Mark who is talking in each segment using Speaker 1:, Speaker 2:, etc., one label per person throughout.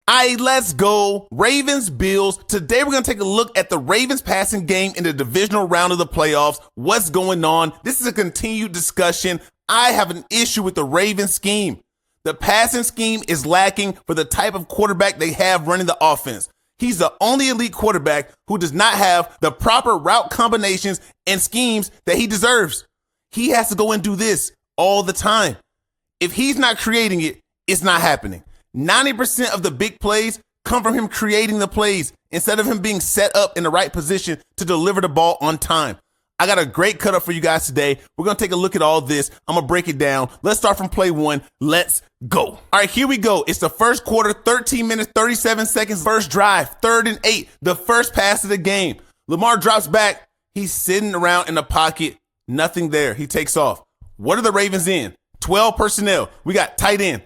Speaker 1: Let's go. Ravens, Bills. Today we're going to take a look at the Ravens passing game in the divisional round of the playoffs. What's going on? This is a continued discussion. I have an issue with the Ravens scheme. The passing scheme is lacking for the type of quarterback they have running the offense. He's the only elite quarterback who does not have the proper route combinations and schemes that he deserves. He has to go and do this all the time. If he's not creating it, it's not happening. 90% of the big plays come from him creating the plays instead of him being set up in the right position to deliver the ball on time. I got a great cut up for you guys today. We're going to take a look at all this. I'm going to break it down. Let's start from play one. Let's go. All right, here we go. It's the first quarter, 13 minutes, 37 seconds. First drive, 3rd and 8. The first pass of the game. Lamar drops back. He's sitting around in the pocket. Nothing there. He takes off. What are the Ravens in? 12 personnel. We got tight end,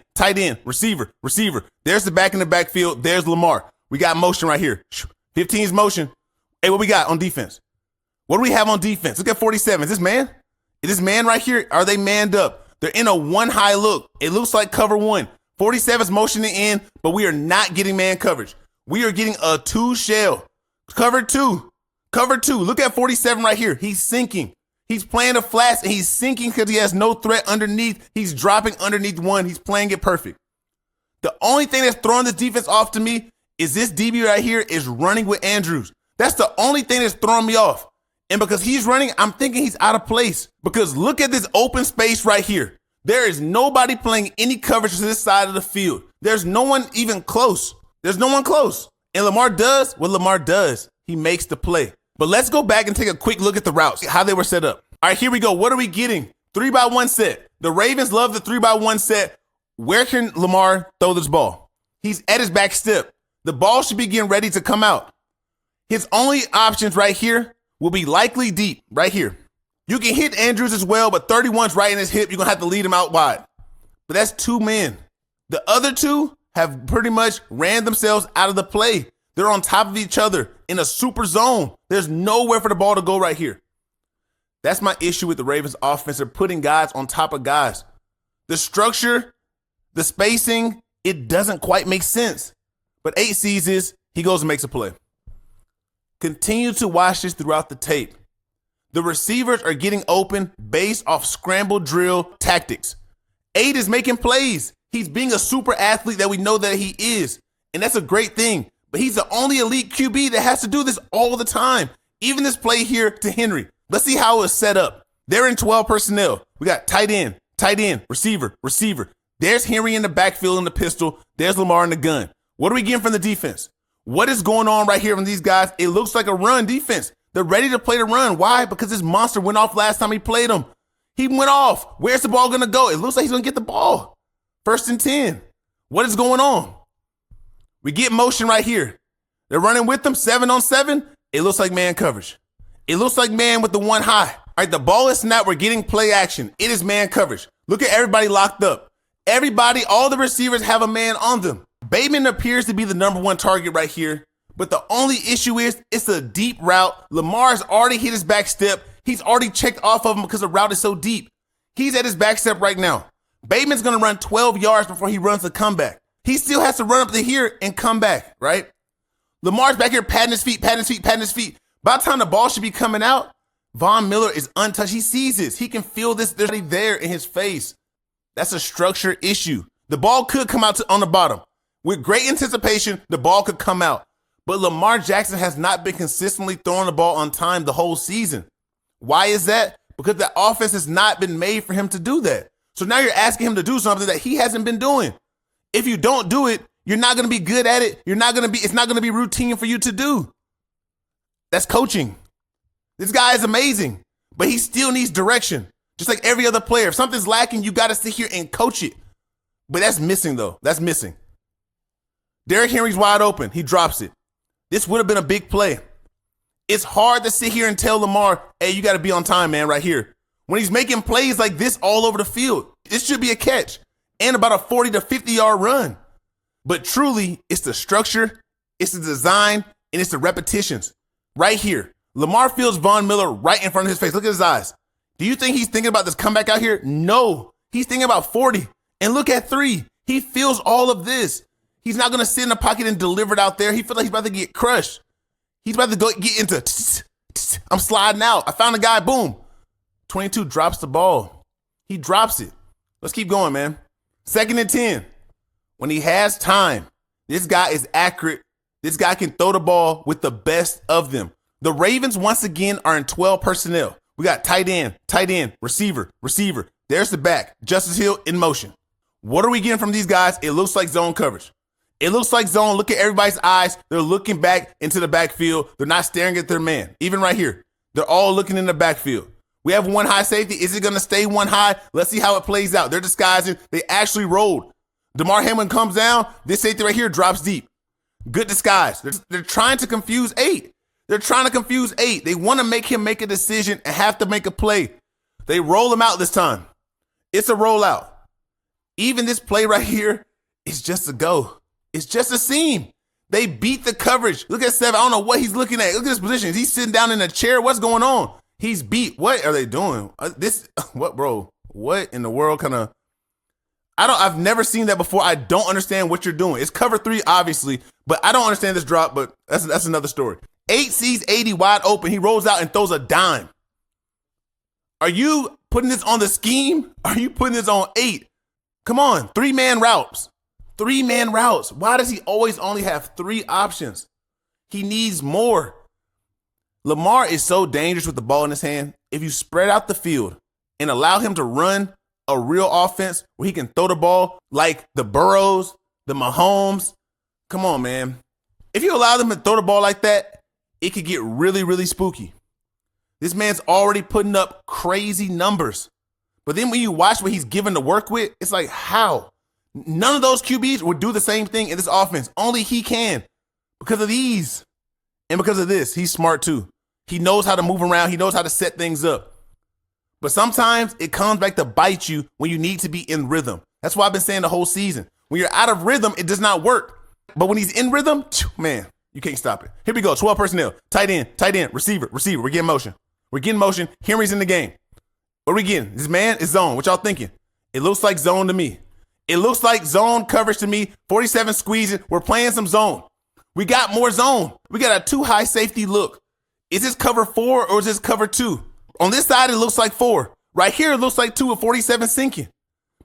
Speaker 1: receiver. There's the back in the backfield. There's Lamar. We got motion right here. 15's motion. Hey, what we got on defense? What do we have on defense? Look at 47. Is this man? Is this man right here? Are they manned up? They're in a one high look. It looks like cover one. 47's motioning in, but we are not getting man coverage. We are getting a 2 shell. Cover two. Look at 47 right here. He's sinking. He's playing the flats and he's sinking because he has no threat underneath. He's dropping underneath one. He's playing it perfect. The only thing that's throwing this defense off to me is this DB right here is running with Andrews. That's the only thing that's throwing me off. And because he's running, I'm thinking he's out of place. Because look at this open space right here. There is nobody playing any coverage to this side of the field. There's no one even close. There's no one close. And Lamar does what Lamar does. He makes the play. But let's go back and take a quick look at the routes, how they were set up. All right, here we go. What are we getting? 3-by-1 set. The Ravens love the 3-by-1 set. Where can Lamar throw this ball? He's at his back step. The ball should be getting ready to come out. His only options right here will be likely deep right here. You can hit Andrews as well, but 31's right in his hip. You're going to have to lead him out wide. But that's 2 men. The other 2 have pretty much ran themselves out of the play. They're on top of each other in a super zone. There's nowhere for the ball to go right here. That's my issue with the Ravens offense. They're putting guys on top of guys. The structure, the spacing, it doesn't quite make sense. But 8 sees this, he goes and makes a play. Continue to watch this throughout the tape. The receivers are getting open based off scramble drill tactics. 8 is making plays. He's being a super athlete that we know that he is. And that's a great thing. But he's the only elite QB that has to do this all the time. Even this play here to Henry. Let's see how it was set up. They're in 12 personnel. We got tight end, receiver. There's Henry in the backfield in the pistol. There's Lamar in the gun. What are we getting from the defense? What is going on right here from these guys? It looks like a run defense. They're ready to play the run. Why? Because this monster went off last time he played him. He went off. Where's the ball going to go? It looks like he's going to get the ball. 1st and 10. What is going on? We get motion right here. They're running with them 7-on-7. It looks like man coverage. It looks like man with the 1 high. All right, the ball is snapped. We're getting play action. It is man coverage. Look at everybody locked up. Everybody, all the receivers have a man on them. Bateman appears to be the number 1 target right here. But the only issue is it's a deep route. Lamar's already hit his back step. He's already checked off of him because the route is so deep. He's at his back step right now. Bateman's going to run 12 yards before he runs the comeback. He still has to run up to here and come back, right? Lamar's back here patting his feet. By the time the ball should be coming out, Von Miller is untouched. He sees this. He can feel this. There's already there in his face. That's a structure issue. The ball could come out on the bottom. With great anticipation, the ball could come out. But Lamar Jackson has not been consistently throwing the ball on time the whole season. Why is that? Because the offense has not been made for him to do that. So now you're asking him to do something that he hasn't been doing. If you don't do it, you're not going to be good at it. It's not going to be routine for you to do. That's coaching. This guy is amazing, but he still needs direction. Just like every other player. If something's lacking, you got to sit here and coach it. But that's missing, though. That's missing. Derrick Henry's wide open. He drops it. This would have been a big play. It's hard to sit here and tell Lamar, hey, you got to be on time, man, right here. When he's making plays like this all over the field, it should be a catch and about a 40 to 50-yard run. But truly, it's the structure, it's the design, and it's the repetitions. Right here, Lamar feels Von Miller right in front of his face. Look at his eyes. Do you think he's thinking about this comeback out here? No. He's thinking about 40. And look at 3. He feels all of this. He's not going to sit in the pocket and deliver it out there. He feels like he's about to get crushed. He's about to go get into, I'm sliding out. I found a guy, boom. 22 drops the ball. He drops it. Let's keep going, man. 2nd and 10. When he has time, this guy is accurate. This guy can throw the ball with the best of them. The Ravens, once again, are in 12 personnel. We got tight end, receiver. There's the back. Justice Hill in motion. What are we getting from these guys? It looks like zone coverage. It looks like zone. Look at everybody's eyes. They're looking back into the backfield. They're not staring at their man. Even right here, they're all looking in the backfield. We have one high safety. Is it going to stay one high? Let's see how it plays out. They're disguising. They actually rolled. DeMar Hamlin comes down. This safety right here drops deep. Good disguise. They're trying to confuse 8. They're trying to confuse 8. They want to make him make a decision and have to make a play. They roll him out this time. It's a rollout. Even this play right here is just a go. It's just a seam. They beat the coverage. Look at 7. I don't know what he's looking at. Look at his position. Is he sitting down in a chair? What's going on? He's beat. What are they doing? What, bro? What in the world kind of? I've never seen that before. I don't understand what you're doing. It's cover 3, obviously, but I don't understand this drop, but that's another story. 8 sees 80 wide open. He rolls out and throws a dime. Are you putting this on the scheme? Are you putting this on 8? Come on, 3-man routes. 3-man routes. Why does he always only have 3 options? He needs more. Lamar is so dangerous with the ball in his hand. If you spread out the field and allow him to run a real offense where he can throw the ball like the Burrows, the Mahomes, come on, man. If you allow them to throw the ball like that, it could get really, really spooky. This man's already putting up crazy numbers. But then when you watch what he's given to work with, it's like, how? None of those QBs would do the same thing in this offense. Only he can because of these. And because of this, he's smart too. He knows how to move around. He knows how to set things up. But sometimes it comes back to bite you when you need to be in rhythm. That's why I've been saying the whole season. When you're out of rhythm, it does not work. But when he's in rhythm, man, you can't stop it. Here we go. 12 personnel. Tight end, receiver. We're getting motion. Henry's in the game. What are we getting? This man is zone. What y'all thinking? It looks like zone to me. It looks like zone coverage to me. 47 squeezing. We're playing some zone. We got more zone. We got a 2 high safety look. Is this cover 4 or is this cover 2? On this side, it looks like 4. Right here, it looks like 2 with 47 sinking.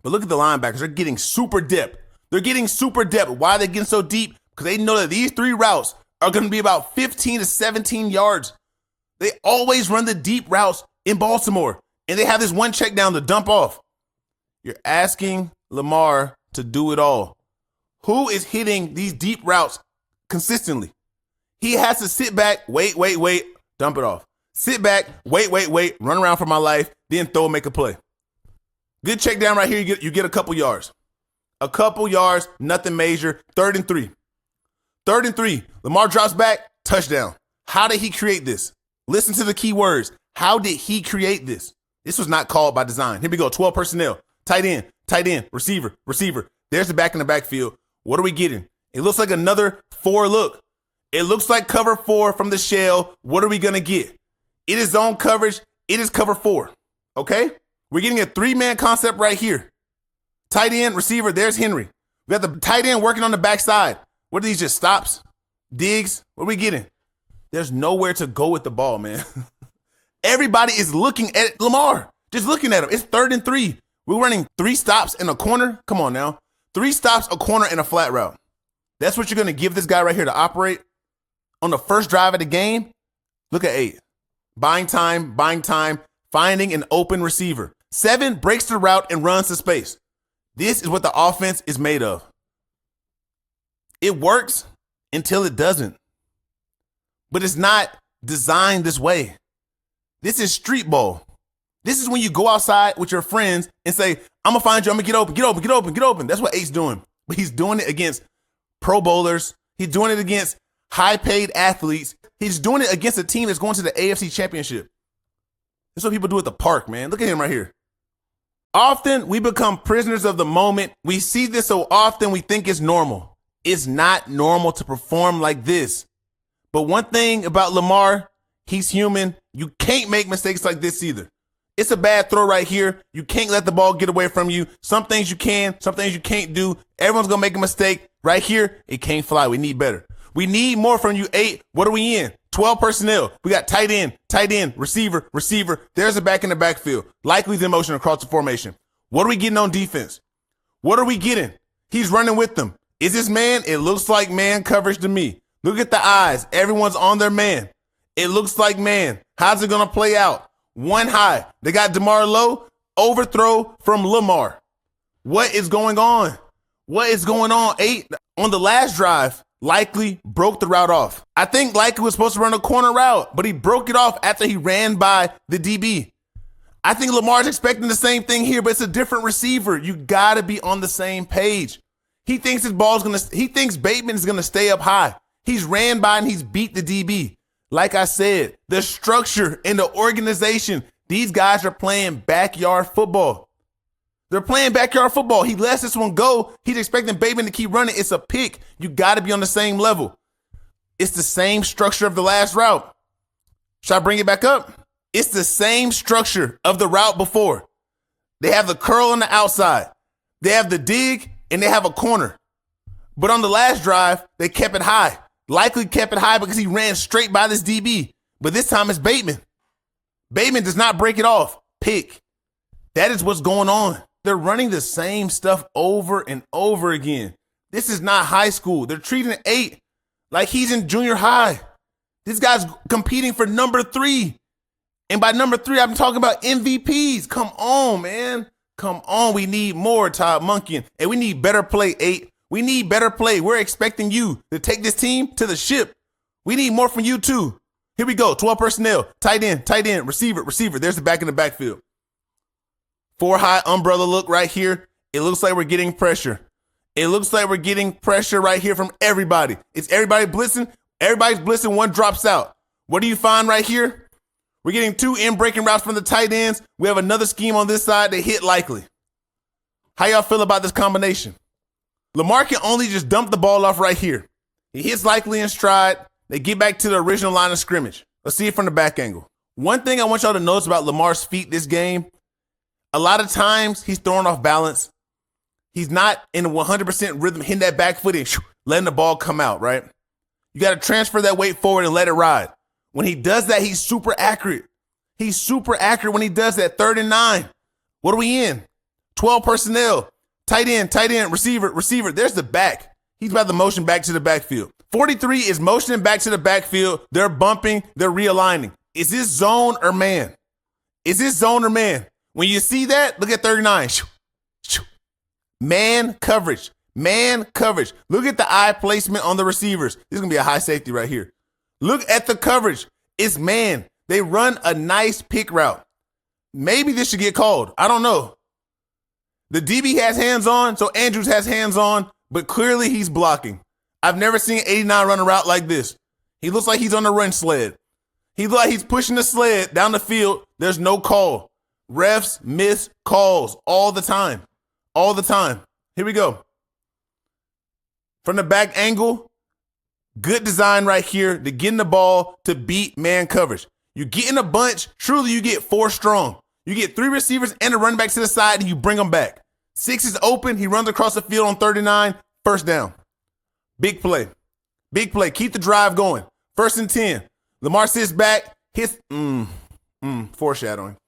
Speaker 1: But look at the linebackers. They're getting super depth. Why are they getting so deep? Because they know that these 3 routes are going to be about 15 to 17 yards. They always run the deep routes in Baltimore. And they have this one check down to dump off. You're asking Lamar to do it all. Who is hitting these deep routes consistently? He has to sit back, wait, dump it off. Sit back, wait, run around for my life, then throw and make a play. Good check down right here. You get a couple yards. Nothing major. 3rd and 3. 3rd and 3. Lamar drops back, touchdown. How did he create this? Listen to the key words. How did he create this? This was not called by design. Here we go. 12 personnel. Tight end, receiver. There's the back in the backfield. What are we getting? It looks like another 4 look. It looks like cover 4 from the shell. What are we going to get? It is zone coverage. It is cover 4. Okay? We're getting a 3-man concept right here. Tight end, receiver, there's Henry. We got the tight end working on the backside. What are these, just stops? Digs? What are we getting? There's nowhere to go with the ball, man. Everybody is looking at Lamar. Just looking at him. It's 3rd and 3. We're running 3 stops in a corner. Come on now. 3 stops, a corner, and a flat route. That's what you're going to give this guy right here to operate on the first drive of the game. Look at 8. Buying time, finding an open receiver. 7 breaks the route and runs to space. This is what the offense is made of. It works until it doesn't. But it's not designed this way. This is street ball. This is when you go outside with your friends and say, I'm going to find you. I'm going to get open. That's what 8's doing. But he's doing it against Pro Bowlers. He's doing it against high-paid athletes. He's doing it against a team that's going to the AFC Championship. That's what people do at the park, man. Look at him right here. Often we become prisoners of the moment. We see this so often we think it's normal. It's not normal to perform like this. But one thing about Lamar, he's human. You can't make mistakes like this either. It's a bad throw right here. You can't let the ball get away from you. Some things you can, some things you can't do. Everyone's going to make a mistake. Right here, it can't fly. We need better. We need more from you. 8. What are we in? 12 personnel. We got tight end, receiver, receiver. There's a back in the backfield. Likely in motion across the formation. What are we getting on defense? What are we getting? He's running with them. Is this man? It looks like man coverage to me. Look at the eyes. Everyone's on their man. It looks like man. How's it going to play out? One high. They got DeMar low. Overthrow from Lamar. What is going on? What is going on? 8 on the last drive. Likely broke the route off. I think Likely was supposed to run a corner route, but he broke it off after he ran by the DB. I think Lamar's expecting the same thing here, but it's a different receiver. You got to be on the same page. He thinks he thinks Bateman is going to stay up high. He's ran by and he's beat the DB. Like I said, the structure and the organization, these guys are playing backyard football. They're playing backyard football. He lets this one go. He's expecting Bateman to keep running. It's a pick. You got to be on the same level. It's the same structure of the last route. Should I bring it back up? It's the same structure of the route before. They have the curl on the outside. They have the dig, and they have a corner. But on the last drive, they kept it high. Likely kept it high because he ran straight by this DB. But this time it's Bateman. Bateman does not break it off. Pick. That is what's going on. They're running the same stuff over and over again. This is not high school. They're treating 8 like he's in junior high. This guy's competing for number 3. And by number 3, I'm talking about MVPs. Come on, man. Come on. We need more, Todd Monken. And we need better play, 8. We need better play. We're expecting you to take this team to the ship. We need more from you, too. Here we go. 12 personnel. Tight end, receiver, receiver. There's the back in the backfield. 4 high umbrella look right here. It looks like we're getting pressure. It looks like we're getting pressure right here from everybody. It's everybody blitzing. Everybody's blitzing. One drops out. What do you find right here? We're getting 2 in-breaking routes from the tight ends. We have another scheme on this side. They hit Likely. How y'all feel about this combination? Lamar can only just dump the ball off right here. He hits Likely in stride. They get back to the original line of scrimmage. Let's see it from the back angle. One thing I want y'all to notice about Lamar's feet this game, a lot of times he's throwing off balance. He's not in a 100% rhythm, hitting that back foot and letting the ball come out, right? You got to transfer that weight forward and let it ride. When he does that, he's super accurate. He's super accurate when he does that. 3rd and 9. What are we in? 12 personnel. Tight end, receiver, receiver. There's the back. He's about to motion back to the backfield. 43 is motioning back to the backfield. They're bumping. They're realigning. Is this zone or man? Is this zone or man? When you see that, look at 39. Man coverage. Man coverage. Look at the eye placement on the receivers. This is going to be a high safety right here. Look at the coverage. It's man. They run a nice pick route. Maybe this should get called. I don't know. The DB has hands on, so Andrews has hands on, but clearly he's blocking. I've never seen 89 run a route like this. He looks like he's on the run sled. He looks like he's pushing the sled down the field. There's no call. Refs miss calls all the time. All the time. Here we go. From the back angle, good design right here to get in the ball to beat man coverage. You get in a bunch, truly you get 4 strong. You get 3 receivers and a running back to the side and you bring them back. 6 is open. He runs across the field on 39. First down. Big play. Big play. Keep the drive going. 1st and 10. Lamar sits back. Hits. Foreshadowing.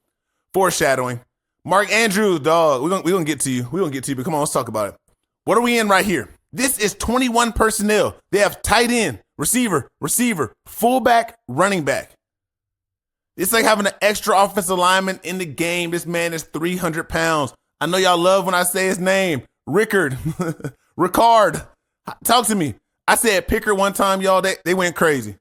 Speaker 1: Foreshadowing. Mark Andrews, dog. We're gonna get to you. We're gonna get to you, but come on, let's talk about it. What are we in right here? This is 21 personnel. They have tight end, receiver, fullback, running back. It's like having an extra offensive lineman in the game. This man is 300 pounds. I know y'all love when I say his name. Ricard. Talk to me. I said Pickard one time, y'all. They went crazy.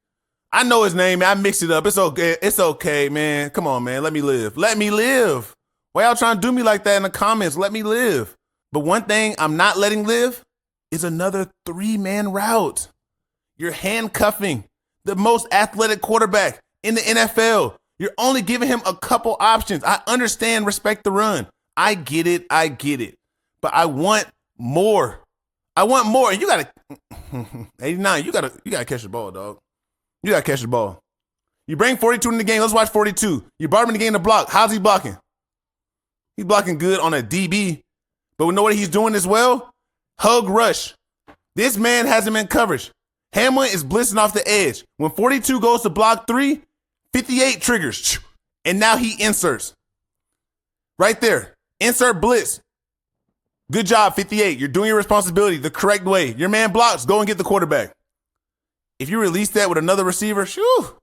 Speaker 1: I know his name, man. I mixed it up. It's okay. It's okay, man. Come on, man. Let me live. Let me live. Why y'all trying to do me like that in the comments? Let me live. But one thing I'm not letting live is another 3-man route. You're handcuffing the most athletic quarterback in the NFL. You're only giving him a couple options. I understand, respect the run. I get it. But I want more. I want more. And you got to 89, you got to catch the ball, dog. You got to catch the ball. You bring 42 in the game. Let's watch 42. You brought him in the game to block. How's he blocking? He's blocking good on a DB. But we know what he's doing as well? Hug rush. This man has him in coverage. Hamlin is blitzing off the edge. When 42 goes to block 3, 58 triggers. And now he inserts. Right there. Insert blitz. Good job, 58. You're doing your responsibility the correct way. Your man blocks. Go and get the quarterback. If you release that with another receiver, shoo,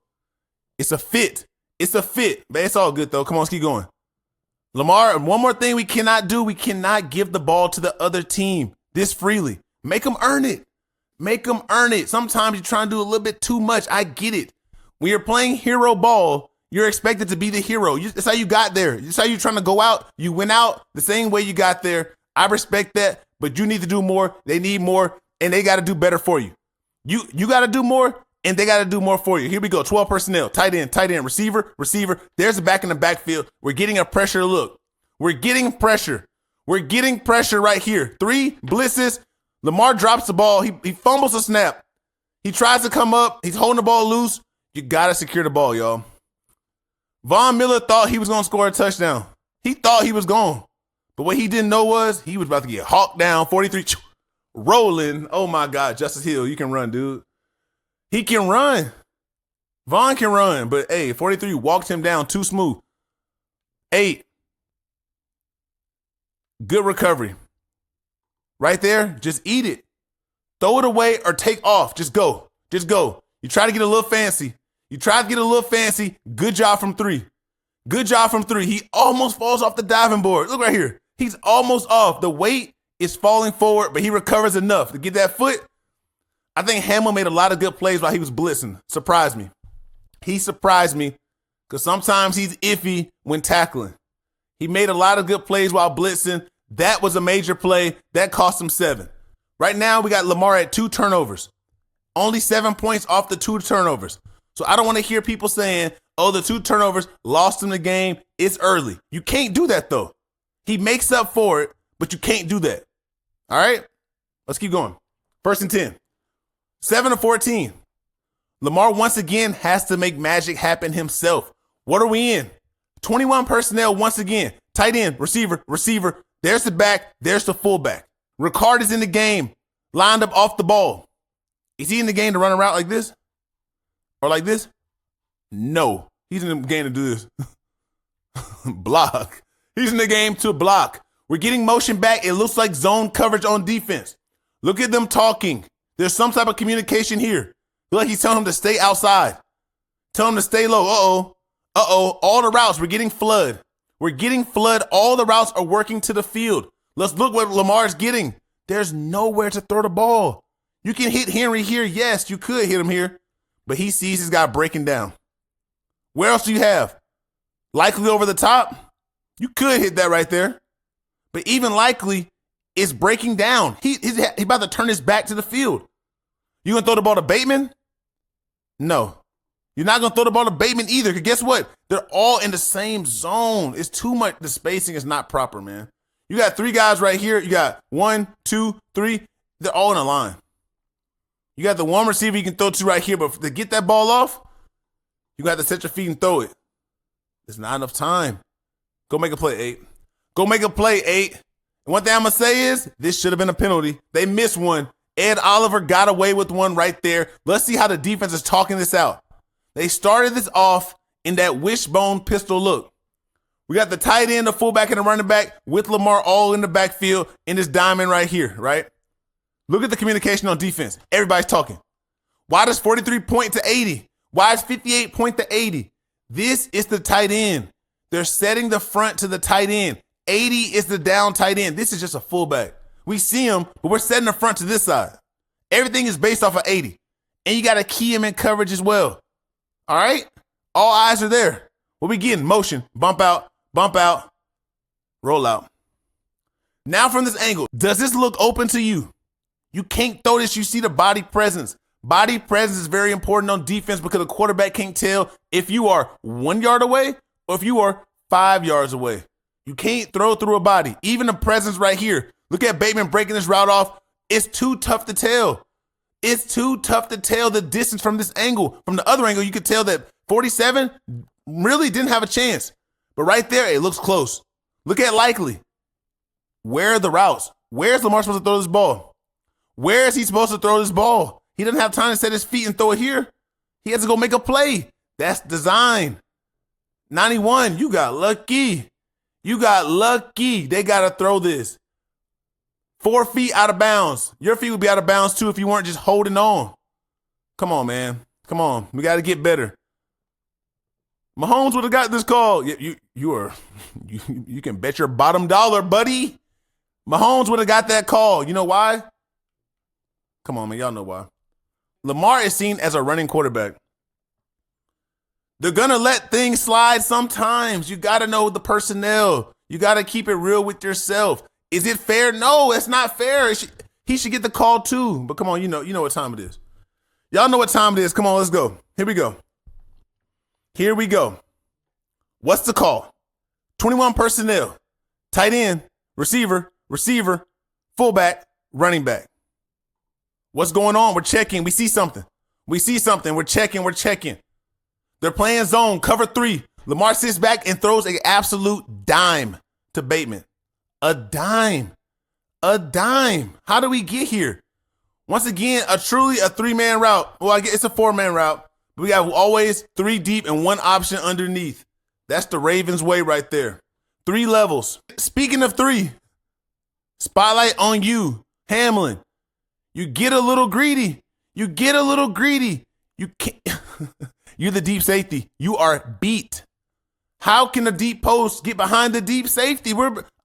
Speaker 1: it's a fit. It's a fit. But it's all good, though. Come on, let's keep going. Lamar, one more thing we cannot do. We cannot give the ball to the other team this freely. Make them earn it. Make them earn it. Sometimes you're trying to do a little bit too much. I get it. When you're playing hero ball, you're expected to be the hero. That's how you got there. That's how you're trying to go out. You went out the same way you got there. I respect that, but you need to do more. They need more, and they got to do better for you. You got to do more, and they got to do more for you. Here we go. 12 personnel. Tight end, receiver. There's a back in the backfield. We're getting a pressure look. We're getting pressure. We're getting pressure right here. 3 blitzes. Lamar drops the ball. He fumbles a snap. He tries to come up. He's holding the ball loose. You got to secure the ball, y'all. Von Miller thought he was going to score a touchdown. He thought he was gone. But what he didn't know was he was about to get hawked down. 43, rolling. Oh, my God. Justice Hill, you can run, dude. He can run. Vaughn can run. But, hey, 43 walked him down too smooth. 8. Good recovery. Right there, just eat it. Throw it away or take off. Just go. Just go. You try to get a little fancy. Good job from 3. Good job from 3. He almost falls off the diving board. Look right here. He's almost off. The weight is falling forward, but he recovers enough to get that foot. I think Hamill made a lot of good plays while he was blitzing. Surprised me. He surprised me because sometimes he's iffy when tackling. He made a lot of good plays while blitzing. That was a major play. That cost him 7. Right now, we got Lamar at 2 turnovers. Only 7 points off the 2 turnovers. So I don't want to hear people saying, oh, the 2 turnovers lost him the game. It's early. You can't do that, though. He makes up for it, but you can't do that. All right? Let's keep going. 1st and 10. 7-14. Lamar once again has to make magic happen himself. What are we in? 21 personnel once again. Tight end, receiver. There's the back. There's the fullback. Ricard is in the game, lined up off the ball. Is he in the game to run a route like this? Or like this? No. He's in the game to do this. Block. He's in the game to block. We're getting motion back. It looks like zone coverage on defense. Look at them talking. There's some type of communication here. Look like he's telling him to stay outside. Tell him to stay low. All the routes, we're getting flood. All the routes are working to the field. Let's look what Lamar's getting. There's nowhere to throw the ball. You can hit Henry here. Yes, you could hit him here. But he sees his guy breaking down. Where else do you have? Likely over the top. You could hit that right there. But even likely is breaking down. He's about to turn his back to the field. You going to throw the ball to Bateman? No. You're not going to throw the ball to Bateman either. Because guess what? They're all in the same zone. It's too much. The spacing is not proper, man. You got 3 guys right here. You got 1, 2, 3. They're all in a line. You got the one receiver you can throw to right here. But to get that ball off, you got to set your feet and throw it. There's not enough time. Go make a play, 8. Go make a play, 8. And one thing I'm going to say is this should have been a penalty. They missed one. Ed Oliver got away with one right there. Let's see how the defense is talking this out. They started this off in that wishbone pistol look. We got the tight end, the fullback, and the running back with Lamar all in the backfield in this diamond right here, right? Look at the communication on defense. Everybody's talking. Why does 43 point to 80? Why is 58 point to 80? This is the tight end. They're setting the front to the tight end. 80 is the down tight end. This is just a fullback. We see him, but we're setting the front to this side. Everything is based off of 80. And you got to key him in coverage as well. All right? All eyes are there. What we getting? Motion. Bump out, roll out. Now from this angle, does this look open to you? You can't throw this. You see the body presence. Body presence is very important on defense because the quarterback can't tell if you are 1 yard away or if you are 5 yards away. You can't throw through a body. Even the presence right here. Look at Bateman breaking this route off. It's too tough to tell. It's too tough to tell the distance from this angle. From the other angle, you could tell that 47 really didn't have a chance. But right there, it looks close. Look at likely. Where are the routes? Where's Lamar supposed to throw this ball? Where is he supposed to throw this ball? He doesn't have time to set his feet and throw it here. He has to go make a play. That's design. 91, you got lucky. You got lucky. They got to throw this. 4 feet out of bounds. Your feet would be out of bounds too if you weren't just holding on. Come on, man. Come on. We got to get better. Mahomes would have got this call. You can bet your bottom dollar, buddy. Mahomes would have got that call. You know why? Come on, man. Y'all know why. Lamar is seen as a running quarterback. They're going to let things slide sometimes. You got to know the personnel. You got to keep it real with yourself. Is it fair? No, it's not fair. He should get the call too. But come on, you know what time it is. Y'all know what time it is. Come on, let's go. Here we go. Here we go. What's the call? 21 personnel. Tight end, receiver, fullback, running back. What's going on? We're checking. We see something. We're checking. They're playing zone, cover 3. Lamar sits back and throws an absolute dime to Bateman. A dime. How do we get here? Once again, truly a 3-man route. Well, I guess it's a 4-man route. But we have always 3 deep and 1 option underneath. That's the Ravens way right there. 3 levels. Speaking of 3, spotlight on you, Hamlin. You get a little greedy. You can't. You're the deep safety. You are beat. How can a deep post get behind the deep safety?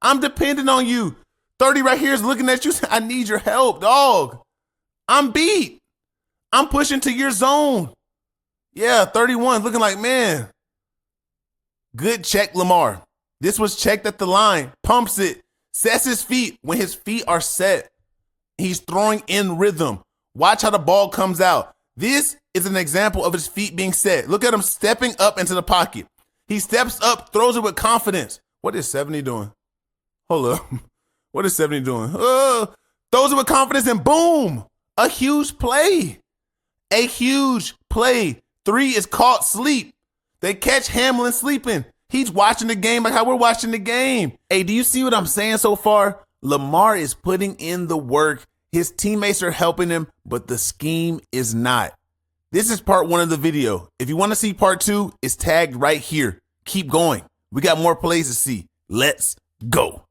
Speaker 1: I'm dependent on you. 30 right here is looking at you. I need your help, dog. I'm beat. I'm pushing to your zone. Yeah, 31 looking like, man. Good check, Lamar. This was checked at the line. Pumps it. Sets his feet. When his feet are set, he's throwing in rhythm. Watch how the ball comes out. This is an example of his feet being set. Look at him stepping up into the pocket. He steps up, throws it with confidence. What is 70 doing? Hold up. What is 70 doing? Throws it with confidence and boom. A huge play. 3 is caught sleep. They catch Hamlin sleeping. He's watching the game like how we're watching the game. Hey, do you see what I'm saying so far? Lamar is putting in the work. His teammates are helping him, but the scheme is not. This is part 1 of the video. If you want to see part 2, it's tagged right here. Keep going. We got more plays to see. Let's go.